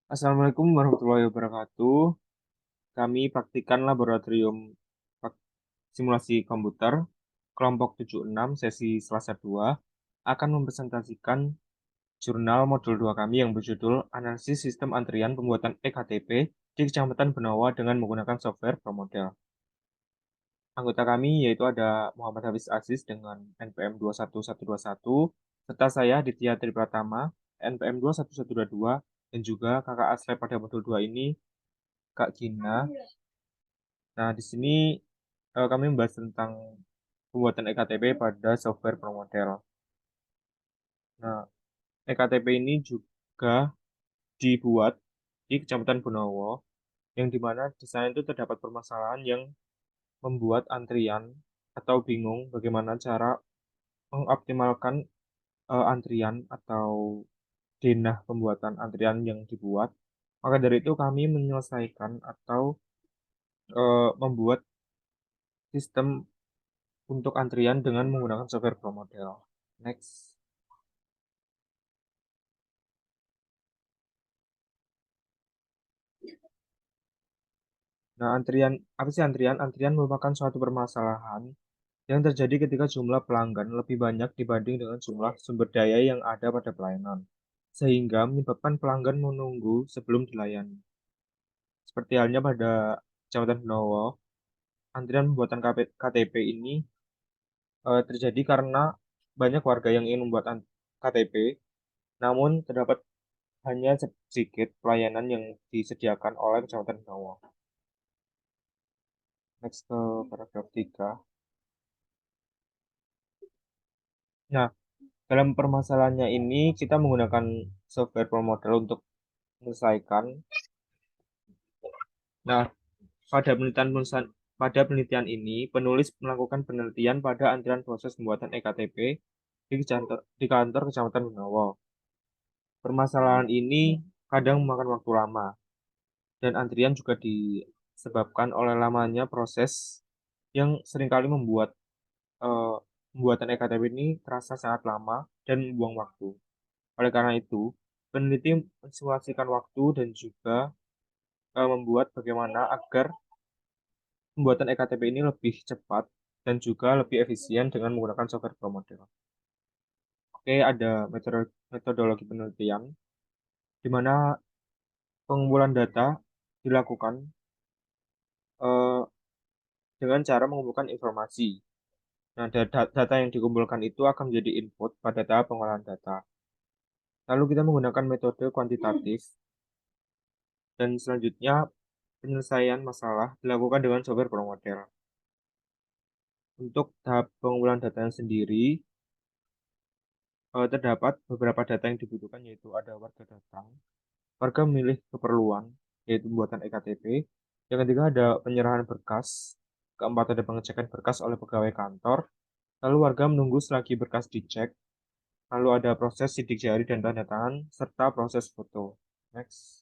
Assalamualaikum warahmatullahi wabarakatuh. Kami praktikan laboratorium pak- simulasi komputer kelompok 76 sesi Selasa 2 akan mempresentasikan jurnal modul 2 kami yang berjudul Analisis Sistem Antrian Pembuatan EKTP di Kecamatan Benawa dengan menggunakan software ProModel. Anggota kami yaitu ada Muhammad Hafiz Aziz dengan NPM 21121 serta saya Ditya Tripratama NPM 21122 dan juga kakak Aslep pada modul 2 ini Kak Gina. Nah, di sini kami membahas tentang pembuatan EKTP pada software ProModel. Nah, EKTP ini juga dibuat di Kecamatan Bonowo, yang dimana di sana itu terdapat permasalahan yang membuat antrian atau bingung bagaimana cara mengoptimalkan antrian atau denah pembuatan antrian yang dibuat. Maka dari itu kami menyelesaikan atau membuat sistem untuk antrian dengan menggunakan software ProModel. Next. Nah, antrian, apa sih antrian? Antrian merupakan suatu permasalahan yang terjadi ketika jumlah pelanggan lebih banyak dibanding dengan jumlah sumber daya yang ada pada pelayanan, sehingga menyebabkan pelanggan menunggu sebelum dilayani. Seperti halnya pada Kecamatan Benowo, antrian pembuatan KTP ini terjadi karena banyak warga yang ingin membuat KTP, namun terdapat hanya sedikit pelayanan yang disediakan oleh Kecamatan Benowo. Next ke paragraf 3. Nah, dalam permasalahannya ini kita menggunakan software ProModel untuk menyelesaikan. Nah, pada penelitian ini penulis melakukan penelitian pada antrian proses pembuatan EKTP di kantor Kecamatan Benawa. Permasalahan ini kadang memakan waktu lama dan antrian juga disebabkan oleh lamanya proses yang seringkali membuat eh, pembuatan EKTP ini terasa sangat lama dan membuang waktu. Oleh karena itu, peneliti mensimulasikan waktu dan juga membuat bagaimana agar pembuatan EKTP ini lebih cepat dan juga lebih efisien dengan menggunakan software ProModel. Oke, ada metodologi penelitian di mana pengumpulan data dilakukan eh, dengan cara mengumpulkan informasi. Nah, data yang dikumpulkan itu akan menjadi input pada tahap pengolahan data. Lalu kita menggunakan metode kuantitatif dan selanjutnya penyelesaian masalah dilakukan dengan software ProModel. Untuk tahap pengumpulan datanya sendiri, terdapat beberapa data yang dibutuhkan, yaitu ada warga datang, warga memilih keperluan, yaitu pembuatan EKTP. Yang ketiga ada penyerahan berkas, keempat ada pengecekan berkas oleh pegawai kantor, lalu warga menunggu selagi berkas dicek, lalu ada proses sidik jari dan tanda tangan, serta proses foto. Next.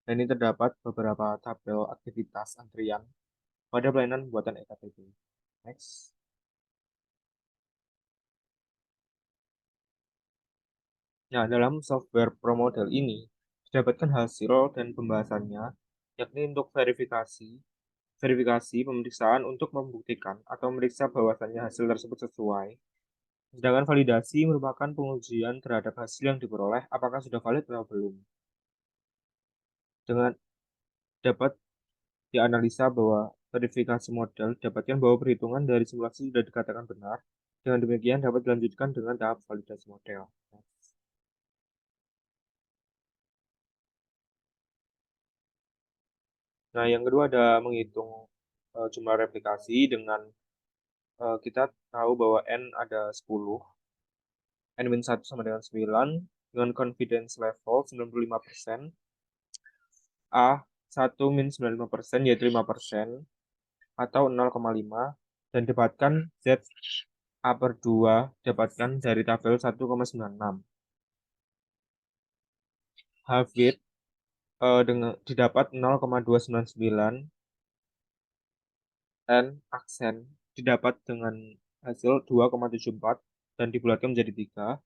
Dan ini terdapat beberapa tabel aktivitas antrian pada pelayanan pembuatan EKTP. Next. Nah, dalam software ProModel ini didapatkan hasil dan pembahasannya, yakni untuk verifikasi pemeriksaan untuk membuktikan atau memeriksa bahwasannya hasil tersebut sesuai. Sedangkan validasi merupakan pengujian terhadap hasil yang diperoleh apakah sudah valid atau belum. Dengan dapat dianalisa bahwa verifikasi model dapatkan bahwa perhitungan dari simulasi sudah dikatakan benar. Dengan demikian dapat dilanjutkan dengan tahap validasi model. Nah, yang kedua ada menghitung jumlah replikasi dengan kita tahu bahwa N ada 10, N-1 sama dengan 9, dengan confidence level 95%, A 1 - 95% yaitu 5%, atau 0,5, dan dapatkan Z A per 2 dapatkan dari tabel 1,96. Half width dengan didapat 0,299 dan aksen didapat dengan hasil 2,74 dan dibulatkan menjadi 3.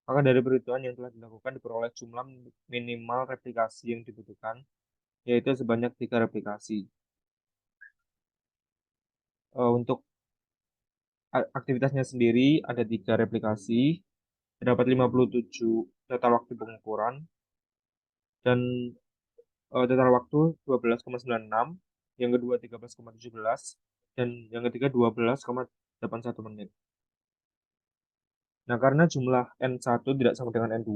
Maka dari perhitungan yang telah dilakukan diperoleh jumlah minimal replikasi yang dibutuhkan, yaitu sebanyak 3 replikasi. Untuk aktivitasnya sendiri ada 3 replikasi, terdapat 57 total waktu pengukuran, dan total waktu 12,96, yang kedua 13,17, dan yang ketiga 12,81 menit. Nah, karena jumlah N1 tidak sama dengan N2,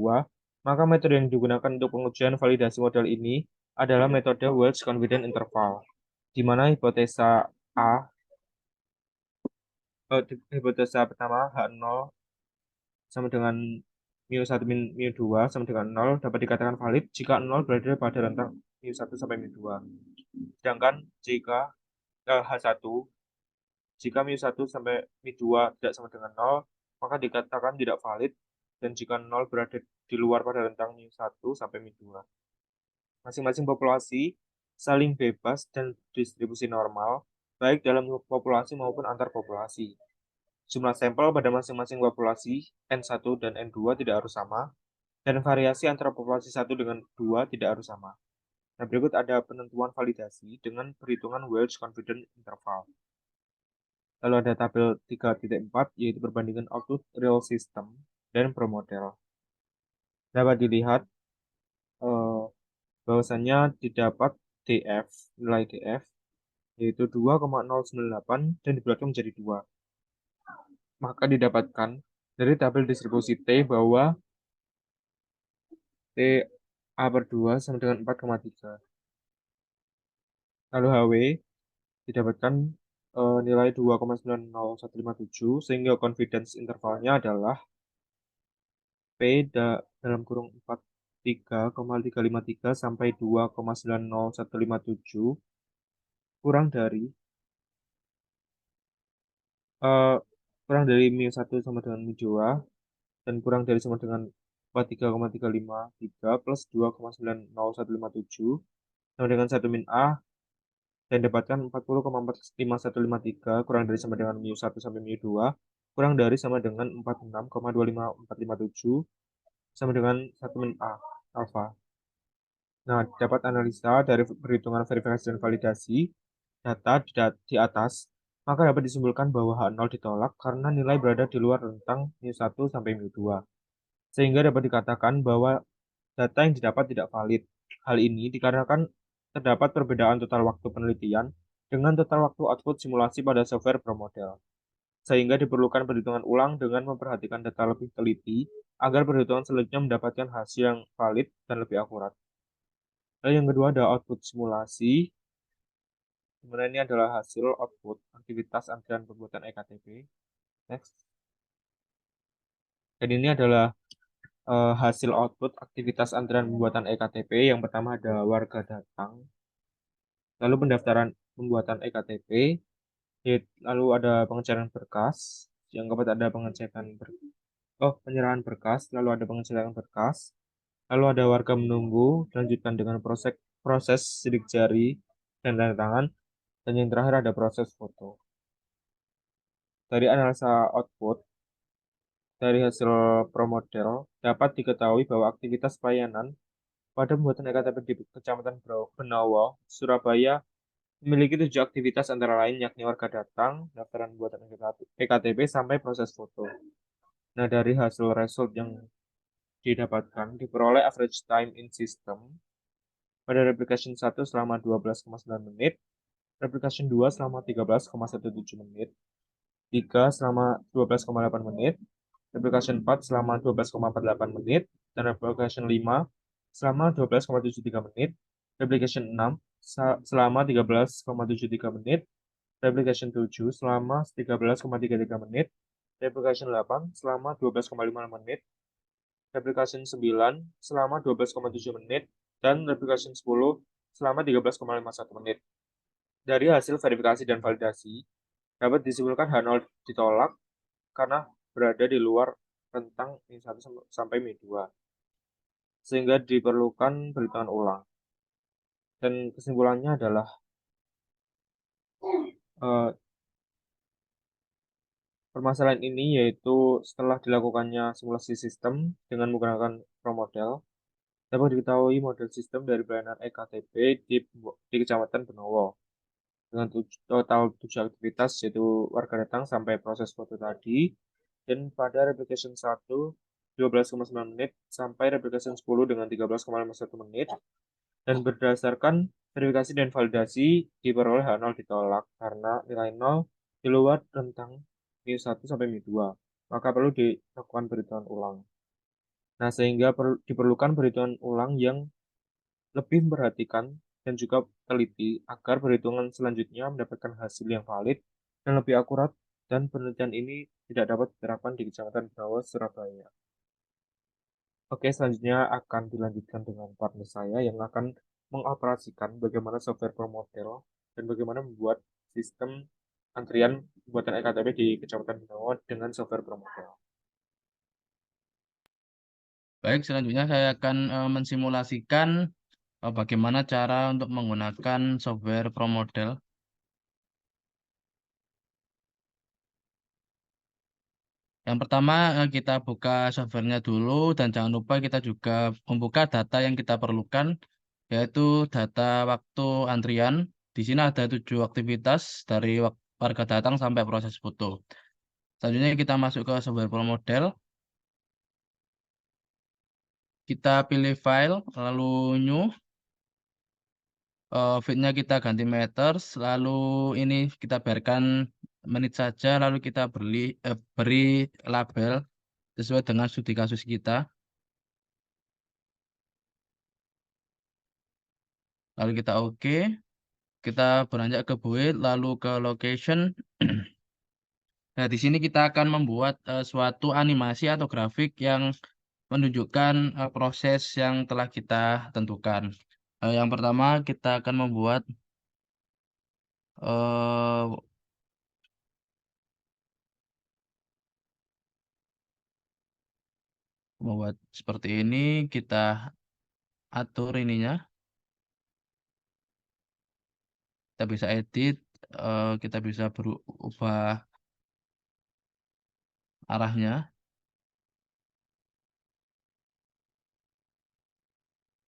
maka metode yang digunakan untuk pengujian validasi model ini adalah metode Welch Confidence Interval, di mana hipotesa pertama H0 sama dengan mu1 min mu2 sama dengan 0 dapat dikatakan valid jika 0 berada pada rentang mu1 sampai mu2. Sedangkan jika H1 jika mu1 sampai mu2 tidak sama dengan 0, maka dikatakan tidak valid, dan jika 0 berada di luar pada rentang mu1 sampai mu2. Masing-masing populasi saling bebas dan distribusi normal, baik dalam populasi maupun antar populasi. Jumlah sampel pada masing-masing populasi N1 dan N2 tidak harus sama, dan variasi antara populasi 1 dengan 2 tidak harus sama. Nah, berikut ada penentuan validasi dengan perhitungan Welch Confidence Interval. Lalu ada tabel 3.4, yaitu perbandingan output real system dan pro-model. Dapat dilihat bahwasannya didapat DF, nilai DF, yaitu 2,098 dan dibulatkan menjadi 2. Maka didapatkan dari tabel distribusi T bahwa T A per 2 sama dengan 4,3. Lalu HW didapatkan nilai 2,90157, sehingga confidence intervalnya adalah P dalam kurung 43,353 sampai 2,90157 kurang dari eh, mu1 sama dengan mu2, dan kurang dari sama dengan 43,353 plus 2,90157 sama dengan 1 min A, dan dapatkan 40,45153 kurang dari sama dengan mu1 sampai mu2 kurang dari sama dengan 46,25457 sama dengan 1 min A alfa. Nah, dapat analisa dari perhitungan verifikasi dan validasi data di atas, maka dapat disimpulkan bahwa H0 ditolak karena nilai berada di luar rentang mu1 sampai mu2. Sehingga dapat dikatakan bahwa data yang didapat tidak valid. Hal ini dikarenakan terdapat perbedaan total waktu penelitian dengan total waktu output simulasi pada software pro-model. Sehingga diperlukan perhitungan ulang dengan memperhatikan data lebih teliti agar perhitungan selanjutnya mendapatkan hasil yang valid dan lebih akurat. Lalu yang kedua ada output simulasi, di mana ini adalah hasil output aktivitas antrian pembuatan EKTP. Next. Dan ini adalah hasil output aktivitas antrian pembuatan EKTP. Yang pertama ada warga datang, lalu pendaftaran pembuatan EKTP, lalu ada pengecekan berkas, yang keempat ada penyerahan berkas, lalu ada pengecekan berkas, lalu ada warga menunggu, dilanjutkan dengan proses sidik jari dan tanda tangan, dan yang terakhir ada proses foto. Dari analisa output dari hasil pro-model dapat diketahui bahwa aktivitas pelayanan pada pembuatan EKTP di Kecamatan Benawa, Surabaya memiliki 7 aktivitas antara lain, yakni warga datang, daftaran pembuatan EKTP, sampai proses foto. Nah, dari hasil result yang didapatkan diperoleh average time in system pada replication 1 selama 12,9 menit, replication 2 selama 13,17 menit, 3 selama 12,8 menit, replication 4 selama 12,48 menit, dan replication 5 selama 12,73 menit, replication 6 selama 13,73 menit, replication 7 selama 13,33 menit, replication 8 selama 12,5 menit, replication 9 selama 12,7 menit, dan replication 10 selama 13,51 menit. Dari hasil verifikasi dan validasi, dapat disimpulkan H0 ditolak karena berada di luar rentang Mi1 sampai Mi2, sehingga diperlukan perhitungan ulang. Dan kesimpulannya adalah Permasalahan ini yaitu setelah dilakukannya simulasi sistem dengan menggunakan pro model, dapat diketahui model sistem dari pelayanan EKTP di Kecamatan Benowo dengan total 7 aktivitas yaitu warga datang sampai proses foto tadi dan pada replication 1 12,9 menit sampai replication 10 dengan 13,51 menit dan berdasarkan verifikasi dan validasi diperoleh H0 ditolak karena nilai 0 di luar rentang mu 1 sampai mu 2 maka perlu dilakukan perhitungan ulang. Nah, sehingga diperlukan perhitungan ulang yang lebih memperhatikan dan juga teliti agar perhitungan selanjutnya mendapatkan hasil yang valid dan lebih akurat dan penelitian ini tidak dapat diterapkan di Kecamatan Brawa, Surabaya. Oke, selanjutnya akan dilanjutkan dengan partner saya yang akan mengoperasikan bagaimana software pro model dan bagaimana membuat sistem antrian pembuatan EKTP di Kecamatan Brawa dengan software pro model. Baik, selanjutnya saya akan mensimulasikan bagaimana cara untuk menggunakan software ProModel. Yang pertama, kita buka softwarenya dulu dan jangan lupa kita juga membuka data yang kita perlukan, yaitu data waktu antrian. Di sini ada 7 aktivitas dari warga datang sampai proses foto. Selanjutnya kita masuk ke software ProModel. Kita pilih file, lalu new. Fitnya kita ganti meters, lalu ini kita biarkan menit saja, lalu kita beri label sesuai dengan studi kasus kita. Lalu kita oke, kita beranjak ke build, lalu ke location. Nah, di sini kita akan membuat suatu animasi atau grafik yang menunjukkan proses yang telah kita tentukan. Yang pertama kita akan eh, membuat seperti ini, kita atur ininya. Kita bisa edit, kita bisa berubah arahnya.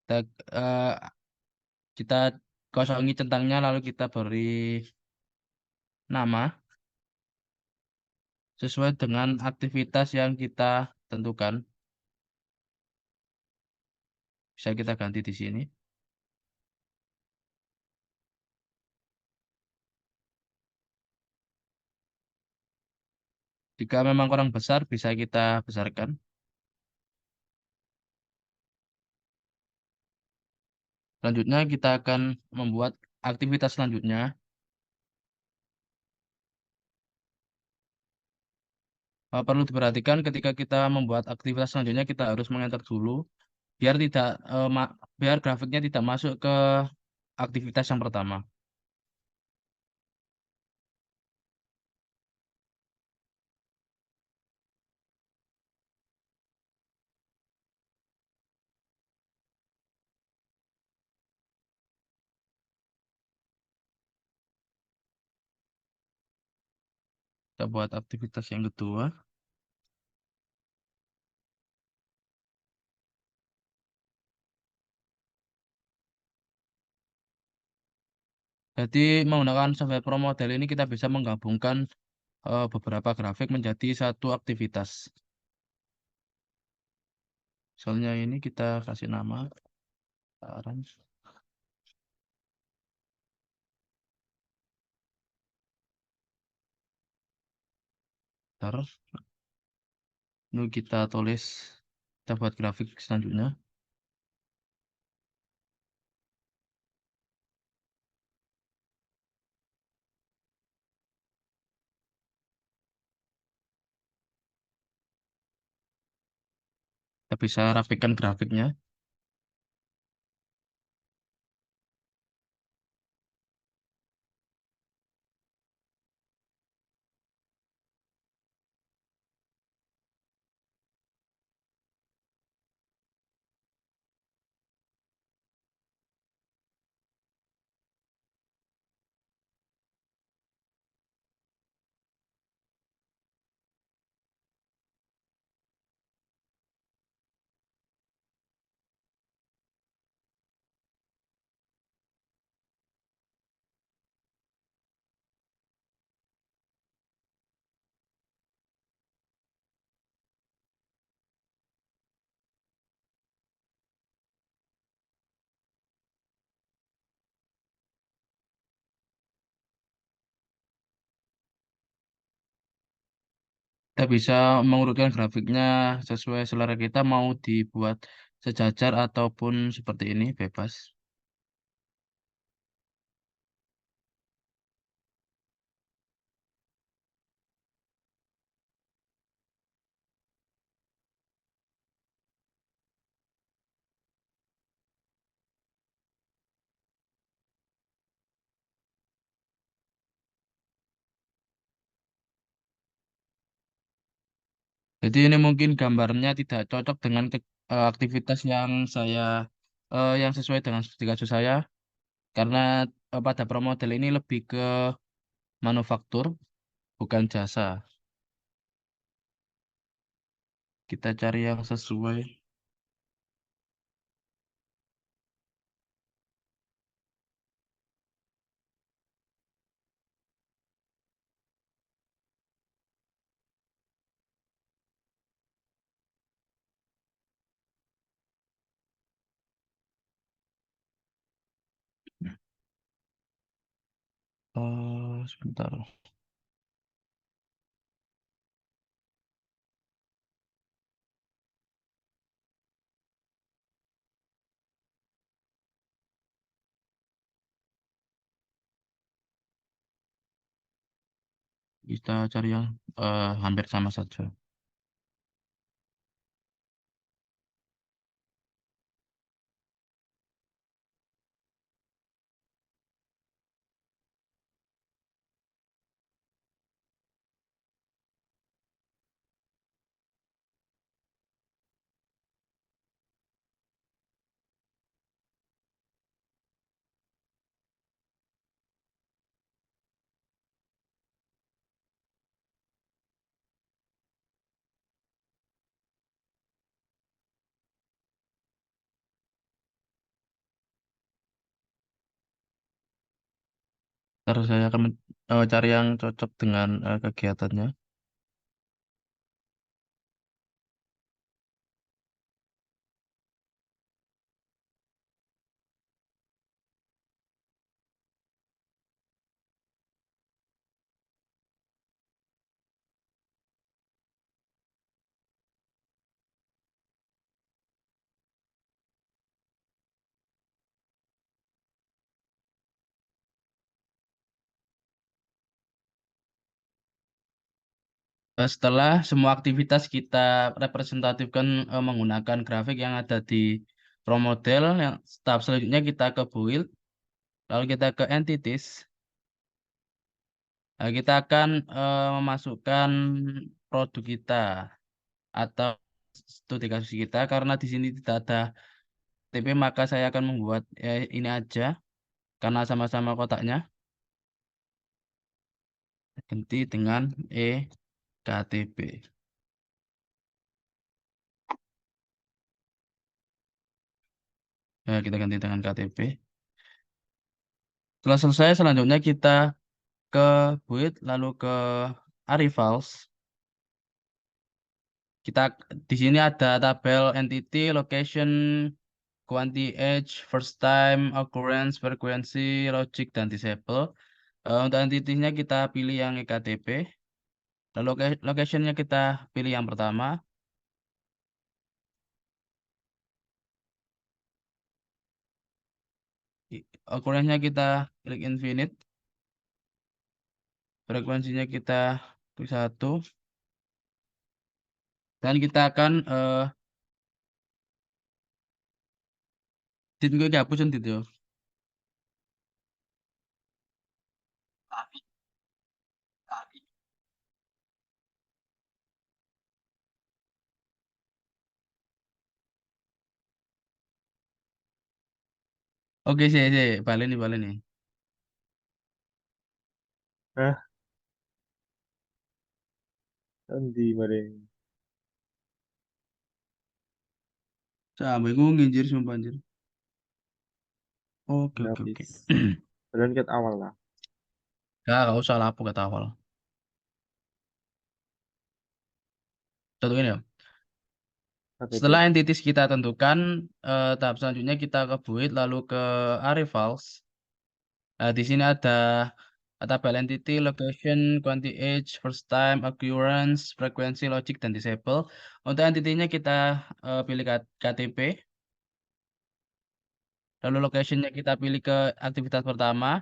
Kita, eh, kita kosongi centangnya, lalu kita beri nama sesuai dengan aktivitas yang kita tentukan. Bisa kita ganti di sini. Jika memang kurang besar, bisa kita besarkan. Selanjutnya, kita akan membuat aktivitas selanjutnya. Perlu diperhatikan ketika kita membuat aktivitas selanjutnya, kita harus mengenter dulu biar tidak biar grafiknya tidak masuk ke aktivitas yang pertama. Kita buat aktivitas yang kedua. Jadi menggunakan software Pro Model ini kita bisa menggabungkan beberapa grafik menjadi satu aktivitas. Soalnya ini kita kasih nama orange. Terus lalu kita tulis, kita buat grafik selanjutnya. Kita bisa rapikan grafiknya. Kita bisa mengurutkan grafiknya sesuai selera kita, mau dibuat sejajar ataupun seperti ini, bebas. Jadi ini mungkin gambarnya tidak cocok dengan aktivitas yang yang sesuai dengan studi kasus saya, karena pada pro model ini lebih ke manufaktur, bukan jasa. Kita cari yang sesuai. Sebentar. Kita cari yang hampir sama saja. Terus saya akan cari yang cocok dengan kegiatannya. Setelah semua aktivitas kita representatifkan menggunakan grafik yang ada di pro model, yang tahap selanjutnya kita ke build, lalu kita ke entities. Kita akan memasukkan produk kita atau studi kasus kita, karena di sini tidak ada TP, maka saya akan membuat ini aja karena sama-sama kotaknya, ganti dengan EKTP. Kita ganti dengan KTP. Setelah selesai, selanjutnya kita ke build, lalu ke arrivals. Kita di sini ada tabel entity, location, quantity, age, first time, occurrence, frequency, logic, dan disable. Untuk entitinya kita pilih yang EKTP. Lalu locationnya kita pilih yang pertama. Occurrence-nya kita klik infinite. Frekuensinya kita klik 1. Dan kita akan gue hapusin gitu. Oke sih, balik nih. Hah, nanti bareng. Sampai gue nginjir sumpah anjir. Oke. Habis. Berangkat awal lah. Gak usah lah, aku kata awal. Contohnya ya. Setelah KTP. entities kita tentukan, tahap selanjutnya kita ke build, lalu ke arrivals. Di sini ada tabel entity, location, quantity age, first time, occurrence, frekuensi, logic, dan disable. Untuk entity-nya kita pilih KTP. Lalu location-nya kita pilih ke aktivitas pertama.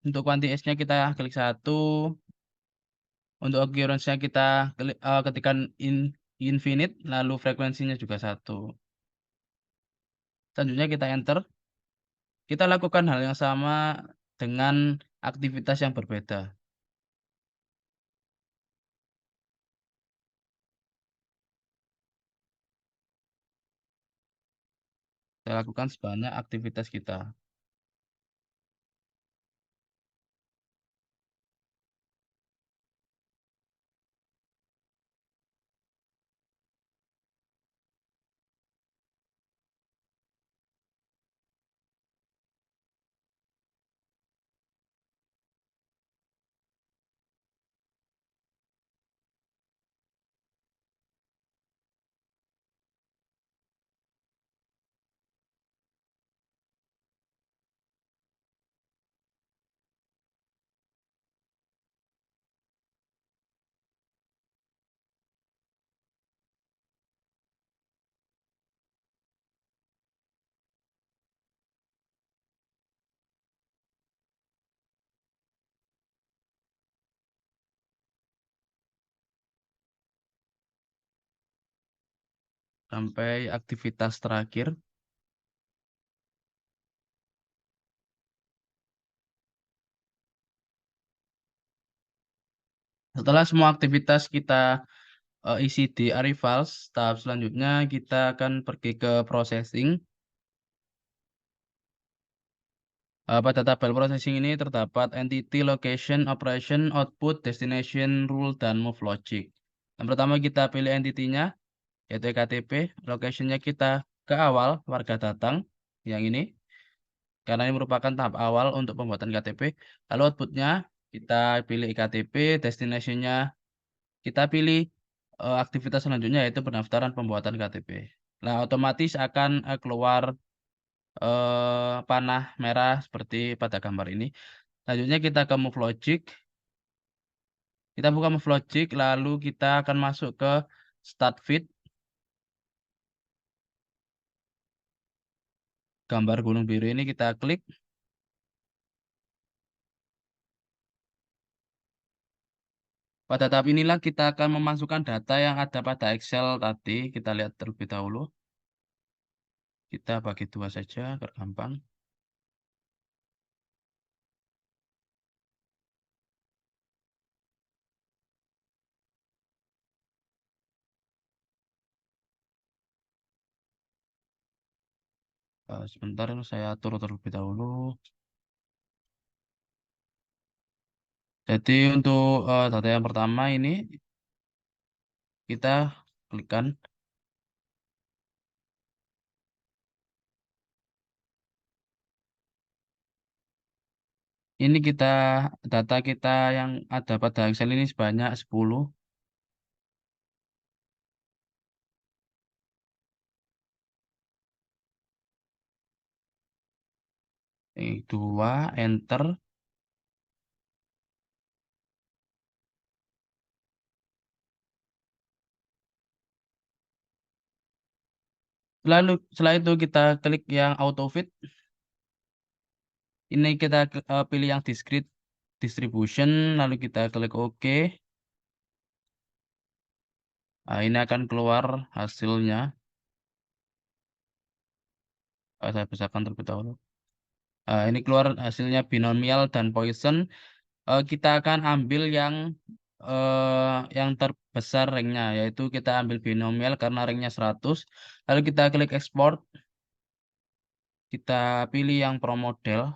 Untuk quantity age-nya kita klik 1. Untuk occurrence-nya kita ketikkan infinite, lalu frekuensinya juga 1. Selanjutnya kita enter. Kita lakukan hal yang sama dengan aktivitas yang berbeda. Kita lakukan sebanyak aktivitas kita. Sampai aktivitas terakhir. Setelah semua aktivitas kita isi di Arifals, tahap selanjutnya kita akan pergi ke processing. Pada tabel processing ini terdapat entity, location, operation, output, destination, rule, dan move logic. Yang pertama kita pilih entity-nya, yaitu KTP. Location-nya kita ke awal, warga datang, yang ini. Karena ini merupakan tahap awal untuk pembuatan KTP. Lalu output-nya kita pilih iktp, destination-nya kita pilih aktivitas selanjutnya yaitu pendaftaran pembuatan KTP. Nah, otomatis akan keluar panah merah seperti pada gambar ini. Selanjutnya kita ke Move Logic. Kita buka Move Logic, lalu kita akan masuk ke Start Feed. Gambar gunung biru ini kita klik. Pada tahap inilah kita akan memasukkan data yang ada pada Excel tadi. Kita lihat terlebih dahulu. Kita bagi dua saja, agar gampang. Sebentar, saya atur terlebih dahulu. Jadi untuk data yang pertama ini kita klikkan. Ini data kita yang ada pada Excel ini sebanyak 10. 2, enter. Lalu setelah itu kita klik yang auto fit. Ini kita pilih yang discrete distribution, lalu kita klik OK. Nah, ini akan keluar hasilnya. Saya besarkan terlebih dahulu. Ini keluar hasilnya binomial dan Poisson. Kita akan ambil yang terbesar ranknya, yaitu kita ambil binomial karena ranknya 100. Lalu kita klik export. Kita pilih yang pro model.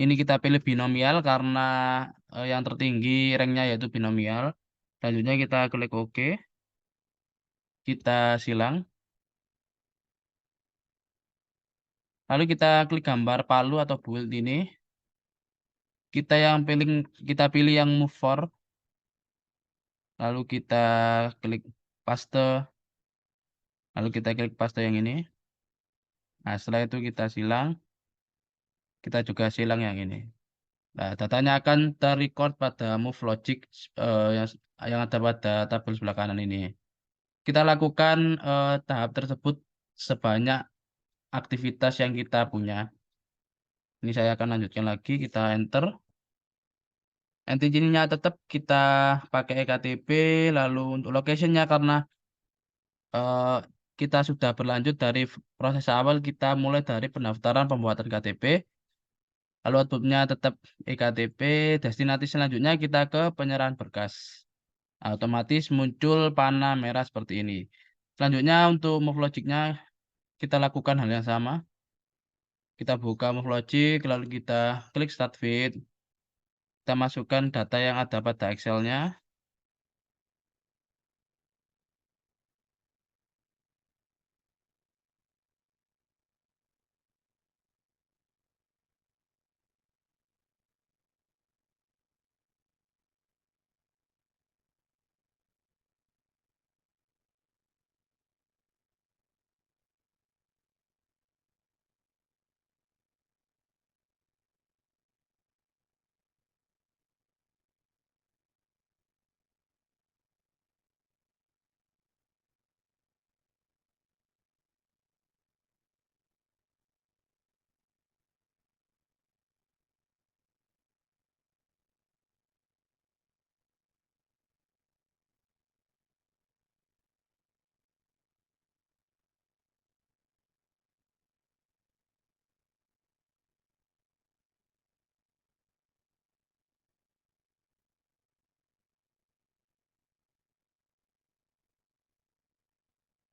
Ini kita pilih binomial karena yang tertinggi ranknya yaitu binomial. Selanjutnya kita klik OK. Kita silang. Lalu kita klik gambar palu atau build ini. Kita pilih yang move for. Lalu kita klik paste. Lalu kita klik paste yang ini. Nah, setelah itu kita silang. Kita juga silang yang ini. Nah, datanya akan terrecord pada move logic yang ada pada tabel sebelah kanan ini. Kita lakukan tahap tersebut sebanyak aktivitas yang kita punya. Ini saya akan lanjutkan lagi, kita enter. Intinya tetap kita pakai ektp, lalu untuk locationnya karena eh, kita sudah berlanjut dari proses awal, kita mulai dari pendaftaran pembuatan KTP, lalu outputnya tetap ektp, destinasi selanjutnya kita ke penyerahan berkas. Nah, otomatis muncul panah merah seperti ini. Selanjutnya untuk move logicnya kita lakukan hal yang sama. Kita buka move logic, lalu kita klik start feed. Kita masukkan data yang ada pada Excel-nya.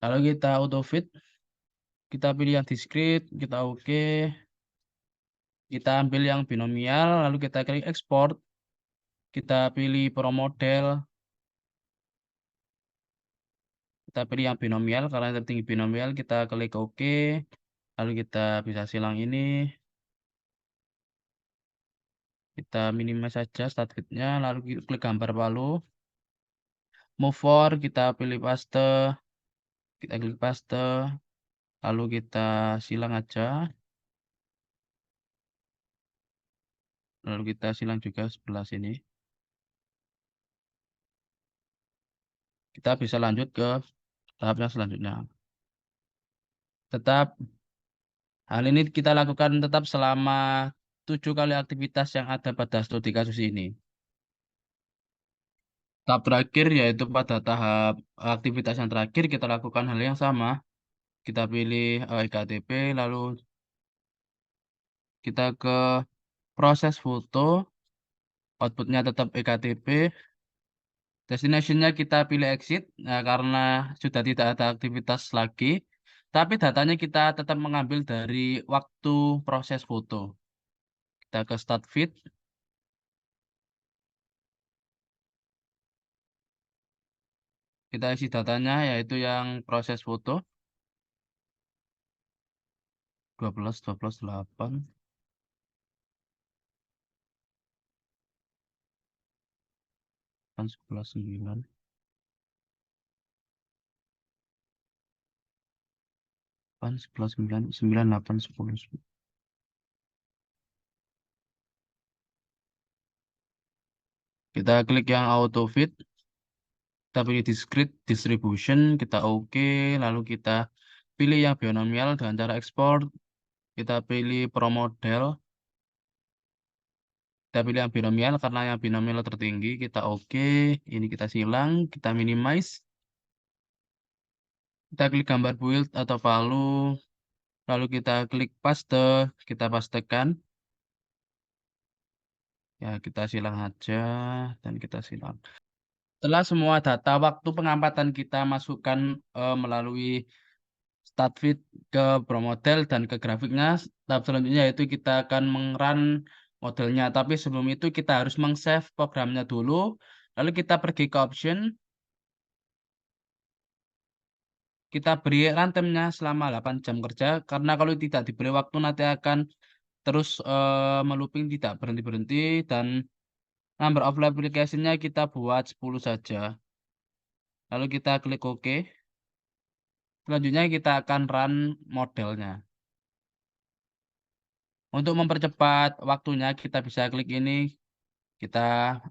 Kalau kita auto fit, kita pilih yang discrete, kita oke. Kita ambil yang binomial, lalu kita klik export. Kita pilih pro model, kita pilih yang binomial, karena yang tertinggi binomial, kita klik oke. Lalu kita bisa silang ini. Kita minimize saja start fit-nya, lalu kita klik gambar palu. Move for, kita pilih paste, kita klik paste, lalu kita silang aja, lalu kita silang juga sebelah sini. Kita bisa lanjut ke tahap yang selanjutnya. Tetap hal ini kita lakukan tetap selama 7 kali aktivitas yang ada pada studi kasus ini. Tahap terakhir yaitu pada tahap aktivitas yang terakhir kita lakukan hal yang sama. Kita pilih ektp, lalu kita ke proses foto, outputnya tetap ektp. Destination-nya kita pilih exit, karena sudah tidak ada aktivitas lagi. Tapi datanya kita tetap mengambil dari waktu proses foto. Kita ke start feed. Kita isi datanya yaitu yang proses foto 12 12 8 8 11 9 8 11 9 9 8 10 10. Kita klik yang auto fit, kita pilih discrete distribution, kita oke, lalu kita pilih yang binomial dengan cara export, kita pilih pro model, kita pilih yang binomial karena yang binomial tertinggi, kita oke, ini kita silang, kita minimize, kita klik gambar build atau palu, lalu kita klik paste, kita pastekan, ya kita silang aja, dan kita silang. Setelah semua data waktu pengamatan kita masukkan melalui start feed ke pro model dan ke grafiknya, tahap selanjutnya yaitu kita akan meng-run modelnya. Tapi sebelum itu kita harus meng-save programnya dulu, lalu kita pergi ke option, kita beri runtime-nya selama 8 jam kerja, karena kalau tidak diberi waktu nanti akan terus melooping, tidak berhenti-berhenti, dan number of application-nya kita buat 10 saja. Lalu kita klik OK. Selanjutnya kita akan run modelnya. Untuk mempercepat waktunya, kita bisa klik ini, kita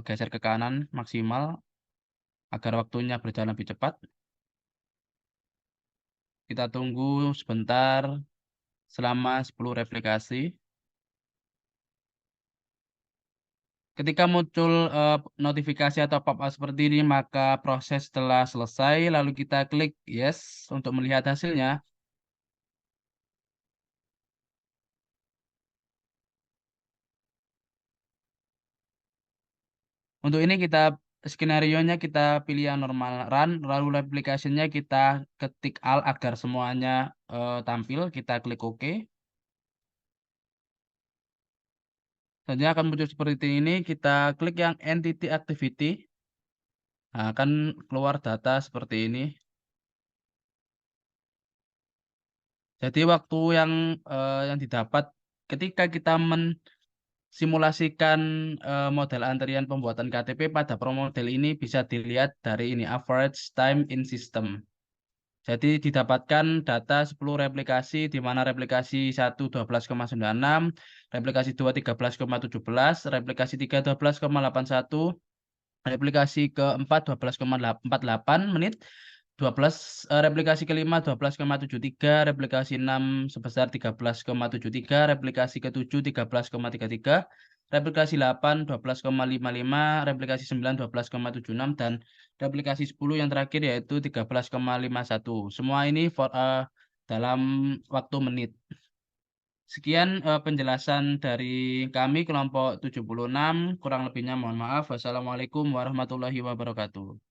geser ke kanan maksimal agar waktunya berjalan lebih cepat. Kita tunggu sebentar selama 10 replikasi. Ketika muncul notifikasi atau pop-up seperti ini, maka proses telah selesai. Lalu kita klik yes untuk melihat hasilnya. Untuk ini skenario-nya kita pilih yang normal run, lalu application-nya kita ketik all agar semuanya tampil. Kita klik OK. Selanjutnya akan muncul seperti ini. Kita klik yang entity activity. Nah, akan keluar data seperti ini. Jadi waktu yang didapat ketika kita simulasikan model antrian pembuatan KTP pada promodel ini bisa dilihat dari ini average time in system. Jadi didapatkan data 10 replikasi di mana replikasi 1 12,96, replikasi 2 13,17, replikasi 3 12,81, replikasi keempat 12,48 menit, 12 replikasi kelima 12,73, replikasi 6 sebesar 13,73, replikasi ketujuh 13,33, replikasi 8 12,55, replikasi 9 12,76 dan replikasi 10 yang terakhir yaitu 13,51. Semua ini dalam waktu menit. Sekian penjelasan dari kami kelompok 76. Kurang lebihnya mohon maaf. Wassalamualaikum warahmatullahi wabarakatuh.